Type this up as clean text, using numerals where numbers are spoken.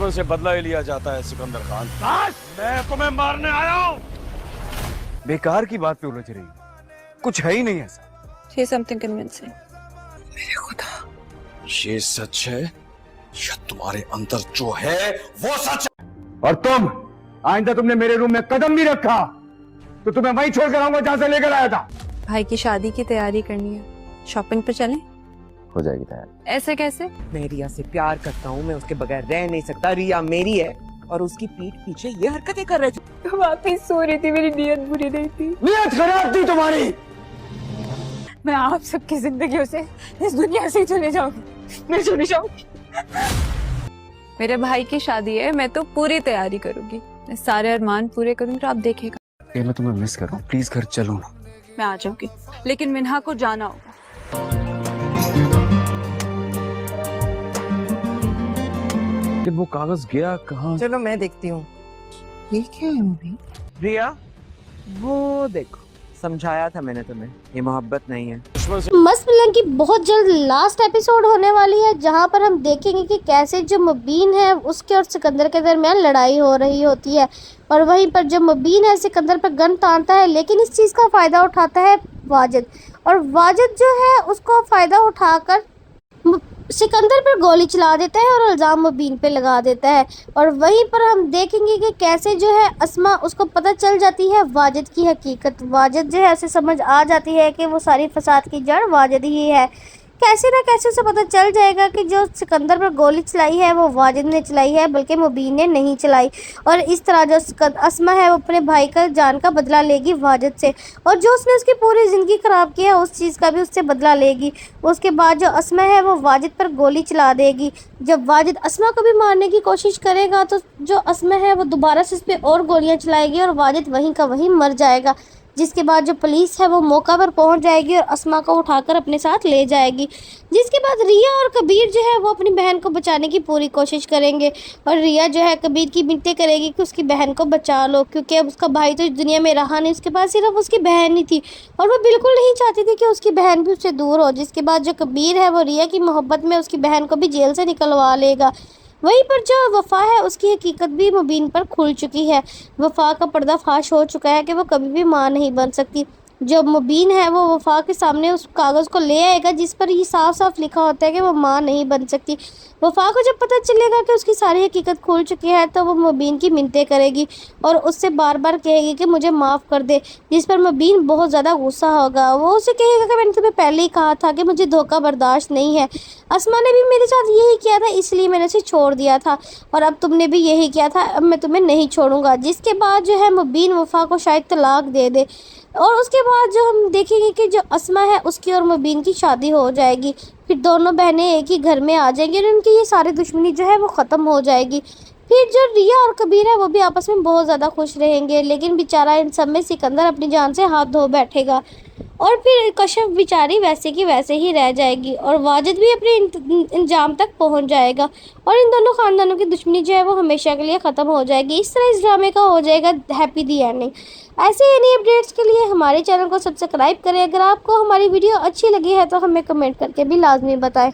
दुश्मन से बदला ही लिया जाता है सिकंदर खान। मैं तुम्हें मारने आया हूँ। बेकार की बात पे उलझ रही है, कुछ है ही नहीं ऐसा। Say something convincing. ये सच है या तुम्हारे अंदर जो है वो सच है? और तुम आइंदा तुमने मेरे रूम में कदम भी रखा तो तुम्हें वहीं छोड़ कर आऊंगा जहां से लेकर आया था। भाई की शादी की तैयारी करनी है, शॉपिंग पे चलें? हो जाएगी तैयार। ऐसे कैसे? मैं रिया से प्यार करता हूँ, मैं उसके बगैर रह नहीं सकता। रिया मेरी है और उसकी पीठ पीछे ये हरकतें कर रहे थे। वाकई सो रही थी, मेरी नीयत बुरी नहीं थी। नीयत खराब थी तुम्हारी। मैं आप सबकी जिंदगियों से इस दुनिया से ही चले जाऊंगी। मैं चले जाऊंगी। मेरे भाई की शादी है, मैं तो पूरी तैयारी करूंगी, मैं सारे अरमान पूरे करूंगी। आप देखेगा। ये मैं तुम्हें मिस कर रहा हूँ, प्लीज घर चलो ना। मैं आ जाऊंगी, लेकिन मिन्हा को जाना होगा। कि वो कागज गया कहाँ? चलो मैं देखती हूँ। ये क्या है मम्मी? रिया वो देखो, समझाया था मैंने तुम्हें, ये मोहब्बत नहीं है। मस्त विलन की बहुत जल्द लास्ट एपिसोड होने वाली है, जहां पर हम देखेंगे कि कैसे जो मुबीन है उसके और सिकंदर के दरमियान लड़ाई हो रही होती है, और वहीं पर जो मुबीन है सिकंदर पर गन तानता है, लेकिन इस चीज़ का फ़ायदा उठाता है वाजिद, और वाजिद जो है उसको फ़ायदा उठाकर सिकंदर पर गोली चला देता है और इल्ज़ाम मुबीन पे लगा देता है। और वहीं पर हम देखेंगे कि कैसे जो है अस्मा उसको पता चल जाती है वाजिद की हकीकत। वाजिद जो है उसे समझ आ जाती है कि वो सारी फसाद की जड़ वाजिद ही है। कैसे ना कैसे उसे पता चल जाएगा कि जो सिकंदर पर गोली चलाई है वो वाजिद ने चलाई है, बल्कि मुबीन ने नहीं चलाई। और इस तरह जो अस्मा है वो अपने भाई का जान का बदला लेगी वाजिद से, और जो उसने उसकी पूरी ज़िंदगी ख़राब की है उस चीज़ का भी उससे बदला लेगी। उसके बाद जो अस्मा है वो वाजिद पर गोली चला देगी। जब वाजिद अस्मा को भी मारने की कोशिश करेगा तो जो अस्मा है वो दोबारा से उस पर और गोलियाँ चलाएगी और वाजिद वहीं का वहीं मर जाएगा। जिसके बाद जो पुलिस है वो मौका पर पहुंच जाएगी और अस्मा को उठाकर अपने साथ ले जाएगी। जिसके बाद रिया और कबीर जो है वो अपनी बहन को बचाने की पूरी कोशिश करेंगे, और रिया जो है कबीर की मिन्नतें करेगी कि उसकी बहन को बचा लो, क्योंकि अब उसका भाई तो इस दुनिया में रहा नहीं, उसके पास सिर्फ उसकी बहन ही थी, और वो बिल्कुल नहीं चाहती थी कि उसकी बहन भी उससे दूर हो। जिसके बाद जो कबीर है वो रिया की मोहब्बत में उसकी बहन को भी जेल से निकलवा लेगा। वहीं पर जो वफ़ा है उसकी हकीकत भी मुबीन पर खुल चुकी है। वफ़ा का पर्दाफाश हो चुका है कि वो कभी भी मां नहीं बन सकती। जब मुबीन है वो वफ़ा के सामने उस कागज़ को ले आएगा जिस पर ये साफ साफ लिखा होता है कि वो मां नहीं बन सकती। वफ़ा को जब पता चलेगा कि उसकी सारी हकीकत खुल चुकी है तो वो मुबीन की मिन्नतें करेगी और उससे बार बार कहेगी कि मुझे माफ़ कर दे, जिस पर मुबीन बहुत ज़्यादा गुस्सा होगा। वो उसे कहेगा कि मैंने तुम्हें पहले ही कहा था कि मुझे धोखा बर्दाश्त नहीं है, अस्मा ने भी मेरे साथ यही किया था इसलिए मैंने उसे छोड़ दिया था, और अब तुमने भी यही किया था, अब मैं तुम्हें नहीं छोड़ूंगा। जिसके बाद जो है मुबीन वफ़ा को शायद तलाक दे दे, और उसके बाद जो हम देखेंगे कि जो अस्मा है उसकी और मुबीन की शादी हो जाएगी। फिर दोनों बहनें एक ही घर में आ जाएंगी और उनकी ये सारी दुश्मनी जो है वो ख़त्म हो जाएगी। फिर जो रिया और कबीर है वो भी आपस में बहुत ज़्यादा खुश रहेंगे, लेकिन बेचारा इन सब में सिकंदर अपनी जान से हाथ धो बैठेगा, और फिर कश्यप बेचारी वैसे की वैसे ही रह जाएगी, और वाजिद भी अपने इंजाम तक पहुंच जाएगा, और इन दोनों ख़ानदानों की दुश्मनी जो है वो हमेशा के लिए ख़त्म हो जाएगी। इस तरह इस ड्रामे का हो जाएगा हैप्पी दी एंडिंग। ऐसे ही नई अपडेट्स के लिए हमारे चैनल को सब्सक्राइब करें। अगर आपको हमारी वीडियो अच्छी लगी है तो हमें कमेंट करके भी लाजमी बताएं।